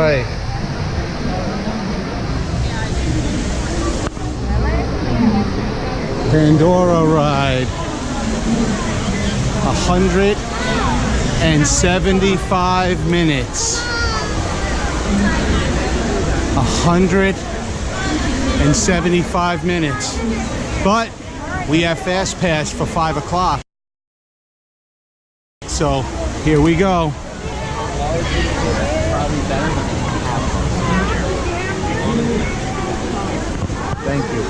right. Pandora ride. 175 minutes. 175 minutes. But we have FastPass for 5 o'clock. So here we go. Thank you.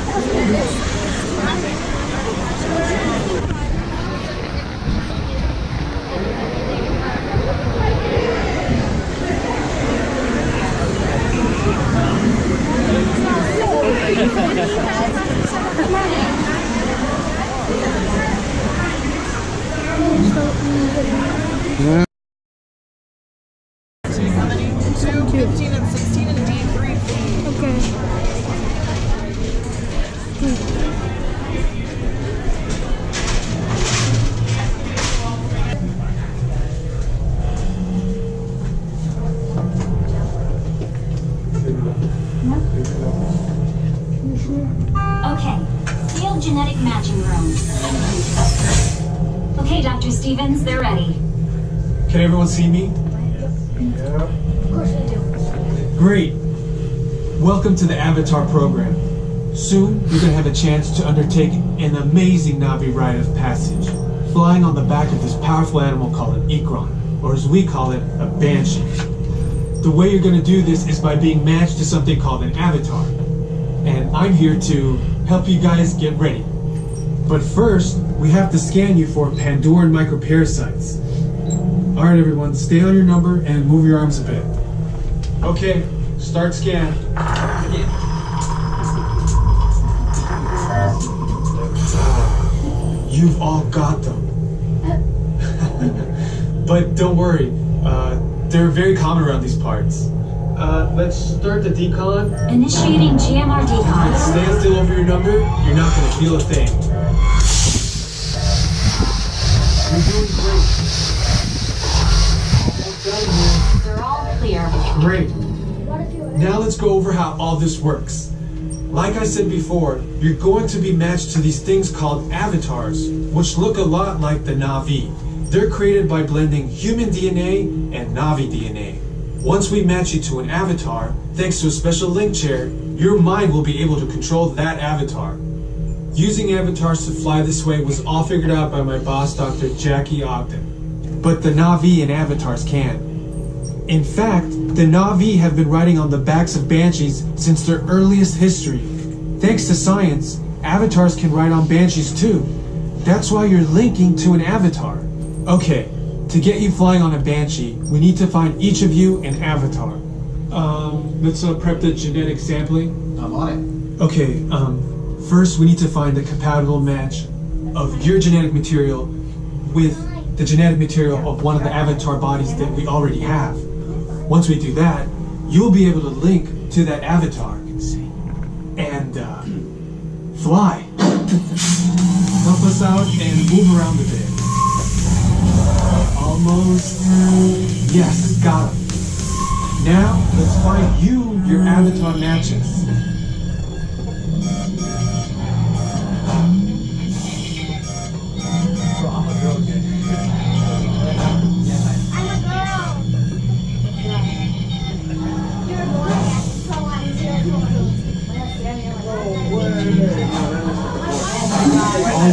Yeah. 2, 15, and 16, and D3. Okay. Okay, field genetic matching room. Okay, Dr. Stevens, they're ready. Can everyone see me? Yeah. Of course we do. Great. Welcome to the Avatar program. Soon, you're going to have a chance to undertake an amazing Navi rite of passage, flying on the back of this powerful animal called an Ikron, or as we call it, a Banshee. The way you're going to do this is by being matched to something called an avatar. And I'm here to help you guys get ready. But first, we have to scan you for Pandoran microparasites. Alright everyone, stay on your number and move your arms a bit. Okay, start scan. You've all got them. But don't worry, they're very common around these parts. Let's start the decon. Initiating GMR decon. Stand still over your number, you're not going to feel a thing. You're doing great. They're all clear. Great. Now let's go over how all this works. Like I said before, you're going to be matched to these things called avatars, which look a lot like the Navi. They're created by blending human DNA and Navi DNA. Once we match you to an avatar, thanks to a special link chair, your mind will be able to control that avatar. Using avatars to fly this way was all figured out by my boss, Dr. Jackie Ogden. But the Navi and avatars can. In fact, the Navi have been riding on the backs of Banshees since their earliest history. Thanks to science, avatars can ride on Banshees too. That's why you're linking to an avatar. Okay, to get you flying on a Banshee, we need to find each of you an avatar. Let's prep the genetic sampling. I'm on it. Okay, first we need to find the compatible match of your genetic material with the genetic material of one of the avatar bodies that we already have. Once we do that, you'll be able to link to that avatar and fly. Help us out and move around a bit. Almost. Yes, got him. Now, let's find you your avatar matches.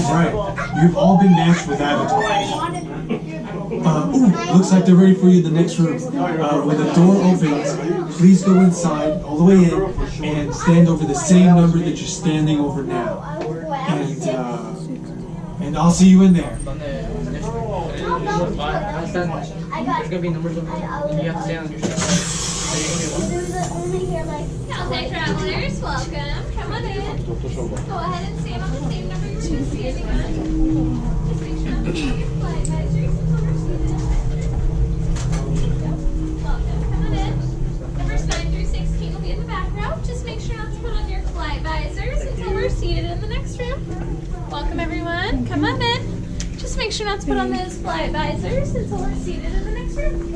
Alright, you've all been matched with avatars. Looks like they're ready for you in the next room. When the door opens, please go inside, all the way in, and stand over the same number that you're standing over now. And I'll see you in there. There's gonna be numbers over there, and you have to stand on your shoes. Caltech travelers, welcome. Come on in. Go ahead and stand on the same number you're standing on. Just make sure I'm your flight advisories. Welcome. Come on in. Numbers 9 through 16 will be in the back row. Just make sure not to put on your flight visors until we're seated in the next room. Welcome, everyone. Come on in. Just make sure not to put on those flight visors until we're seated in the next room.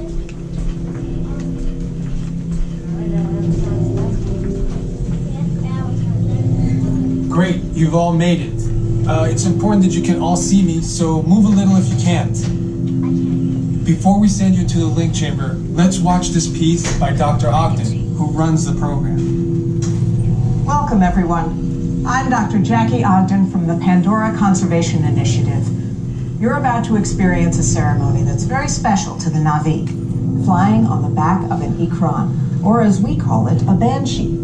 Great, you've all made it. It's important that you can all see me, so move a little if you can't. Before we send you into the link chamber, let's watch this piece by Dr. Ogden, who runs the program. Welcome, everyone. I'm Dr. Jackie Ogden from the Pandora Conservation Initiative. You're about to experience a ceremony that's very special to the Na'vi, flying on the back of an Ikran, or as we call it, a banshee.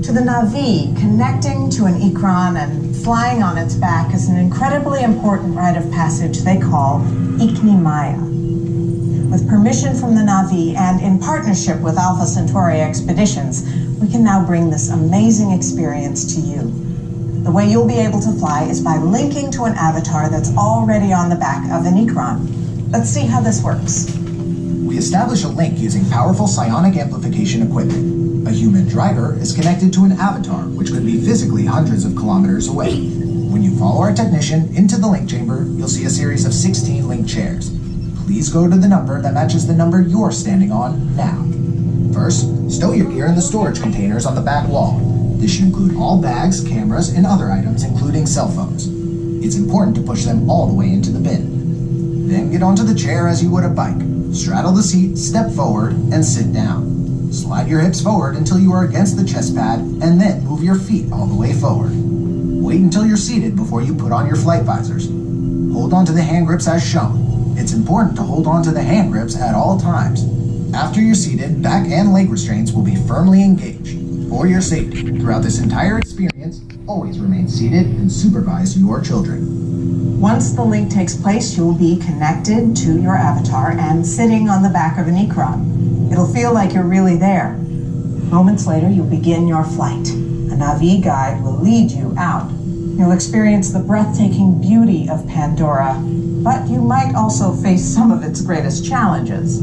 To the Na'vi, connecting to an Ikran and flying on its back is an incredibly important rite of passage they call Ikni Maya. With permission from the Na'vi and in partnership with Alpha Centauri Expeditions, we can now bring this amazing experience to you. The way you'll be able to fly is by linking to an avatar that's already on the back of an Ikran. Let's see how this works. We establish a link using powerful psionic amplification equipment. A human driver is connected to an avatar, which could be physically hundreds of kilometers away. When you follow our technician into the link chamber, you'll see a series of 16 link chairs. Please go to the number that matches the number you're standing on now. First, stow your gear in the storage containers on the back wall. This should include all bags, cameras, and other items, including cell phones. It's important to push them all the way into the bin. Then get onto the chair as you would a bike. Straddle the seat, step forward, and sit down. Slide your hips forward until you are against the chest pad, and then move your feet all the way forward. Wait until you're seated before you put on your flight visors. Hold on to the hand grips as shown. It's important to hold on to the hand grips at all times. After you're seated, back and leg restraints will be firmly engaged. For your safety, throughout this entire experience, always remain seated and supervise your children. Once the link takes place, you'll be connected to your avatar and sitting on the back of an Ikran. It'll feel like you're really there. Moments later, you'll begin your flight. A Na'vi guide will lead you out. You'll experience the breathtaking beauty of Pandora, but you might also face some of its greatest challenges.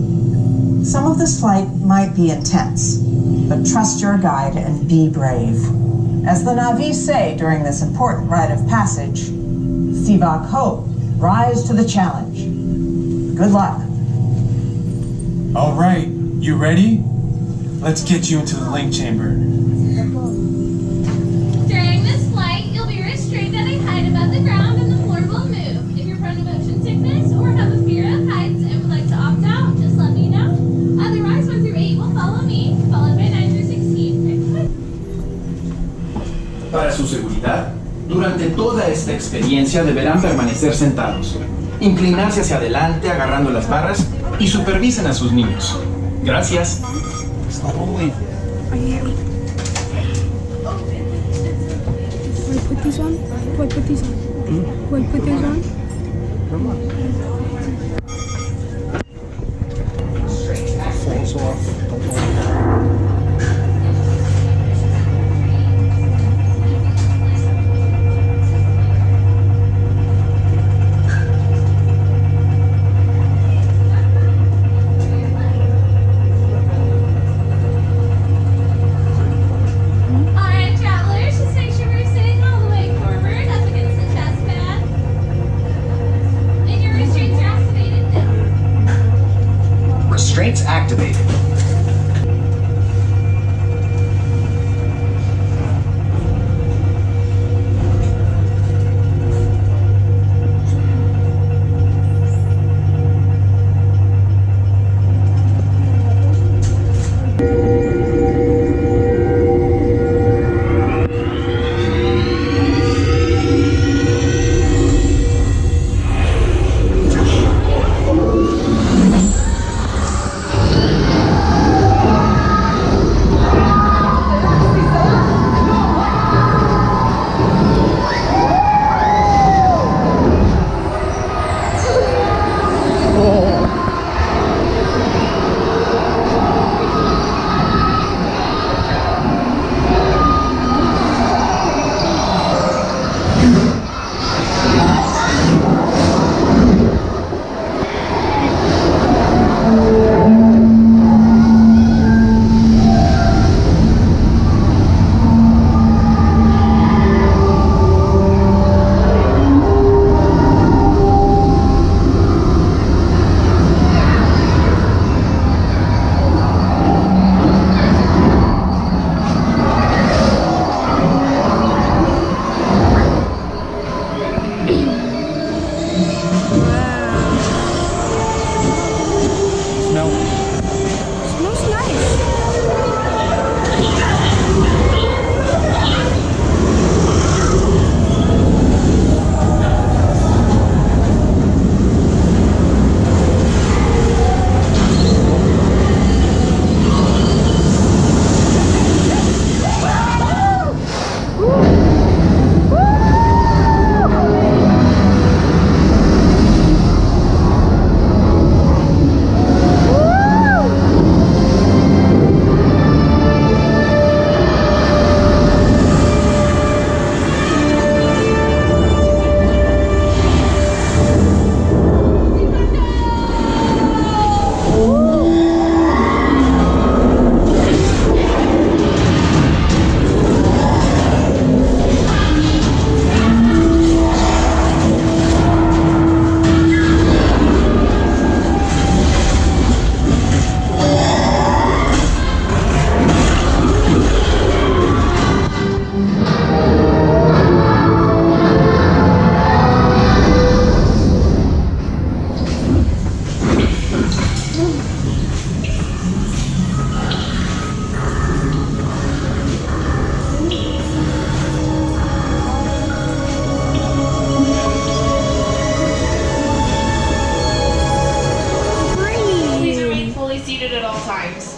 Some of this flight might be intense, but trust your guide and be brave. As the Na'vi say during this important rite of passage, Sivak Ho, rise to the challenge. Good luck. All right, you ready? Let's get you into the link chamber. During this flight, you'll be restrained at a height above the ground and the floor will move. If you're prone to motion sickness or have a fear of heights and would like to opt out, just let me know. Otherwise, 1 through 8 will follow me, followed by 9 through 16. Para su seguridad, durante toda esta experiencia deberán permanecer sentados, inclinarse hacia adelante agarrando las barras y supervisen a sus niños. Gracias. Will I put these on? Do I put these on? Do I put these on? Falls off. Alright, travelers, just make sure we're sitting all the way forward up against the chest pad. And your restraints are activated now. Restraints activated. muted at all times.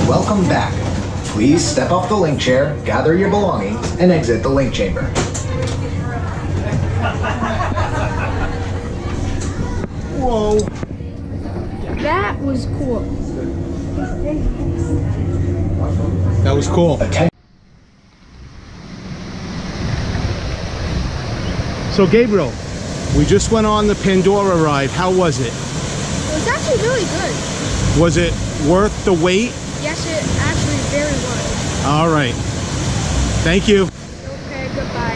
Welcome back. Please step off the link chair, gather your belongings, and exit the link chamber. Whoa. That was cool. That was cool. So Gabriel, we just went on the Pandora ride. How was it? It was actually really good. Was it worth the wait? Yes, it actually very was. All right. Thank you. Okay, goodbye.